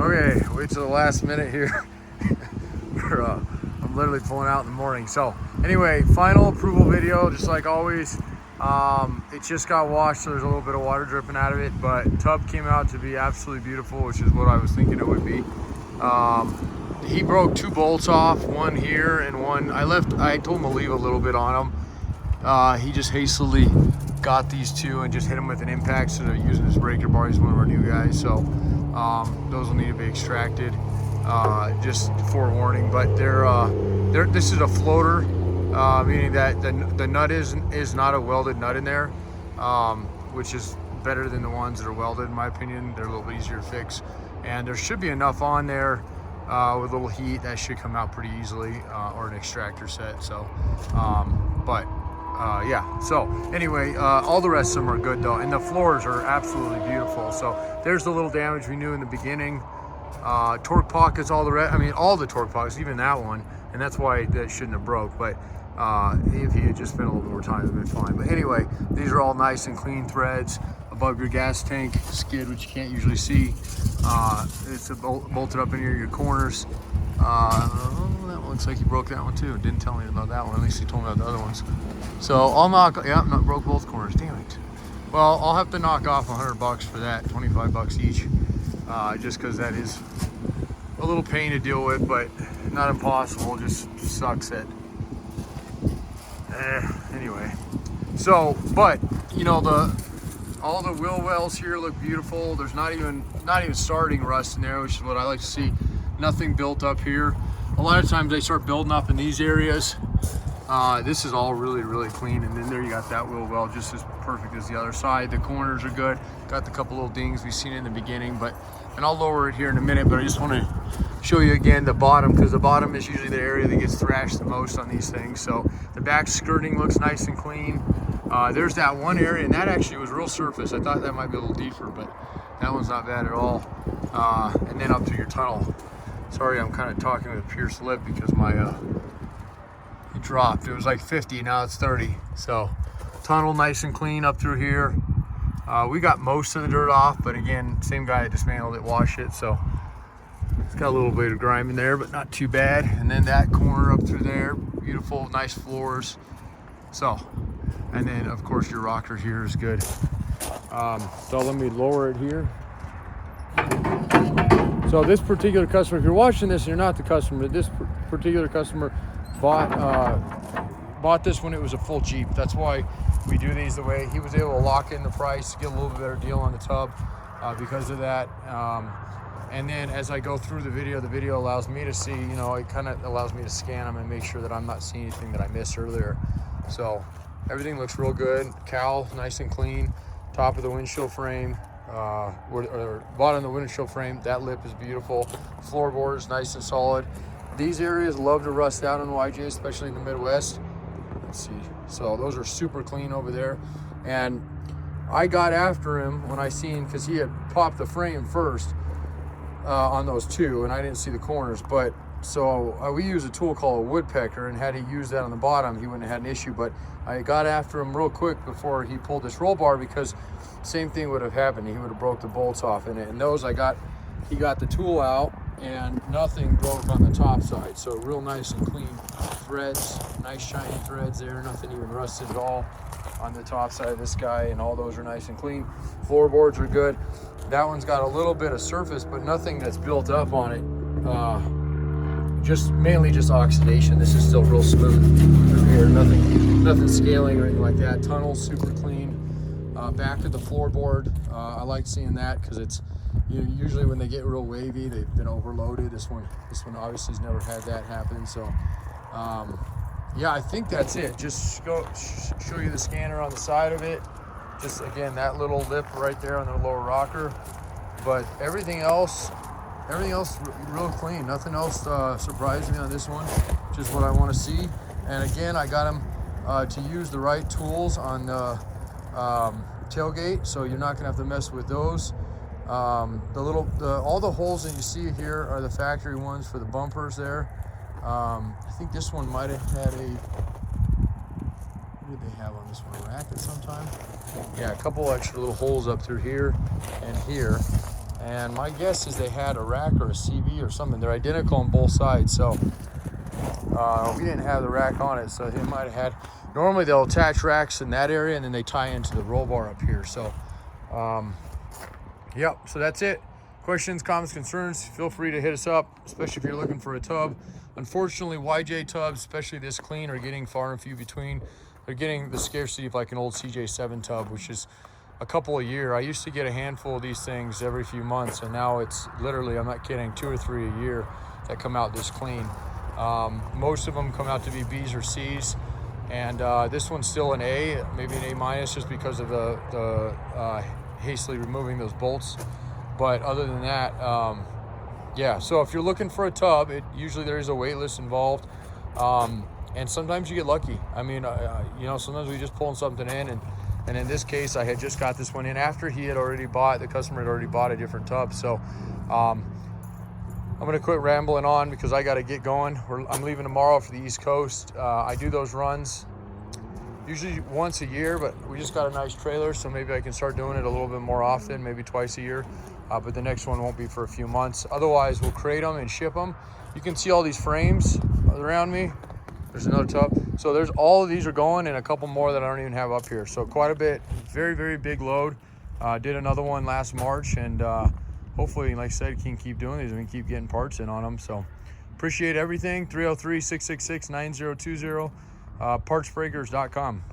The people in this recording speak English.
Okay, wait till the last minute here. I'm literally pulling out in the morning. So anyway, final approval video, just like always. It just got washed, so there's a little bit of water dripping out of it, but tub came out to be absolutely beautiful, which is what I was thinking it would be. He broke 2 bolts off, one here and one. I told him to leave a little bit on them. He just hastily got these 2 and just hit them with an impact, so they're using his breaker bar. He's one of our new guys, so those will need to be extracted. Just forewarning, but this is a floater, meaning that the nut is not a welded nut in there, which is better than the ones that are welded, in my opinion. They're a little bit easier to fix, and there should be enough on there with a little heat that should come out pretty easily, or an extractor set. So yeah, so anyway, all the rest of them are good though, and the floors are absolutely beautiful. So there's the little damage we knew in the beginning. Torque pockets, all the torque pockets, even that one, and that's why that shouldn't have broke. But if he had just spent a little more time, it would have been fine. But anyway, these are all nice and clean threads above your gas tank skid, which you can't usually see. It's bolted up in here, your corners. That looks like he broke that one too. Didn't tell me about that one. At least he told me about the other ones. So I'll broke both corners. Damn it. Well, I'll have to knock off $100 for that, 25 bucks each. Just because that is a little pain to deal with, but not impossible. Just sucks that. Anyway, so but you know, all the wheel wells here look beautiful. There's not even starting rust in there, which is what I like to see. Nothing built up here. A lot of times they start building up in these areas. This is all really clean, and then there you got that wheel well just as perfect as the other side. The corners are good. Got the couple little dings we've seen in the beginning, and I'll lower it here in a minute, but I just want to show you again the bottom, because the bottom is usually the area that gets thrashed the most on these things. So the back skirting looks nice and clean. There's that one area, and that actually was real surface. I thought that might be a little deeper, but that one's not bad at all. And then up through your tunnel. Sorry, I'm kind of talking with a pierced lip because my it dropped. It was like 50, now it's 30. So tunnel nice and clean up through here. We got most of the dirt off, but again, same guy that dismantled it washed it, so it's got a little bit of grime in there, but not too bad. And then that corner up through there, beautiful, nice floors. So, and then of course your rocker here is good. So let me lower it here. So this particular customer, if you're watching this and you're not the customer, this particular customer bought this when it was a full Jeep. That's why we do these the way. He was able to lock in the price, get a little bit better deal on the tub because of that. And then as I go through the video allows me to see, you know, it kind of allows me to scan them and make sure that I'm not seeing anything that I missed earlier. So everything looks real good. Cowl nice and clean. Top of the windshield frame, or bottom of the windshield frame, that lip is beautiful. Floorboards nice and solid. These areas love to rust out on YJ, especially in the Midwest. Let's see. So those are super clean over there. And I got after him when I seen, because he had popped the frame first on those 2, and I didn't see the corners. But so we use a tool called a woodpecker, and had he used that on the bottom, he wouldn't have had an issue. But I got after him real quick before he pulled this roll bar, because same thing would have happened. He would have broke the bolts off in it. And those he got the tool out, and nothing broke on the top side. So real nice and clean threads, nice shiny threads there, nothing even rusted at all on the top side of this guy, and all those are nice and clean. Floorboards are good. That one's got a little bit of surface, but nothing that's built up on it. Mainly just oxidation. This is still real smooth through here. Nothing scaling or anything like that. Tunnel's super clean. Back of the floorboard, I like seeing that, because it's, you know, usually when they get real wavy, they've been overloaded. This one obviously has never had that happen. So yeah, I think that's it. Just show you the scanner on the side of it. Just again, that little lip right there on the lower rocker. But everything else real clean. Nothing else surprised me on this one. Just what I want to see. And again, I got him to use the right tools on the tailgate, so you're not gonna have to mess with those. All the holes that you see here are the factory ones for the bumpers there. I think this one might have had what did they have on this one? A racket sometime? Yeah, a couple extra little holes up through here and here. and my guess is they had a rack or a CV or something. They're identical on both sides, so we didn't have the rack on it, so they might have had. Normally they'll attach racks in that area and then they tie into the roll bar up here. So yep, so that's it. Questions, comments, concerns, feel free to hit us up, especially if you're looking for a tub. Unfortunately, YJ tubs, especially this clean, are getting far and few between. They're getting the scarcity of like an old CJ7 tub, which is a couple a year. I used to get a handful of these things every few months, and now it's literally, I'm not kidding, 2 or 3 a year that come out this clean. Most of them come out to be B's or C's, and this one's still an A, maybe an A minus, just because of the hastily removing those bolts. But other than that, yeah, so if you're looking for a tub, usually there is a wait list involved, and sometimes you get lucky. I mean, you know, sometimes we just pulling something in, and in this case, I had just got this one in after the customer had already bought a different tub. So I'm gonna quit rambling on because I gotta get going. I'm leaving tomorrow for the East Coast. I do those runs usually once a year, but we just got a nice trailer, so maybe I can start doing it a little bit more often, maybe twice a year. But the next one won't be for a few months. Otherwise, we'll crate them and ship them. You can see all these frames around me. There's another tub. So there's all of these are going, and a couple more that I don't even have up here. So quite a bit, very, very big load. Did another one last March, and hopefully, like I said, can keep doing these and we can keep getting parts in on them. So appreciate everything. 303-666-9020, partsbreakers.com.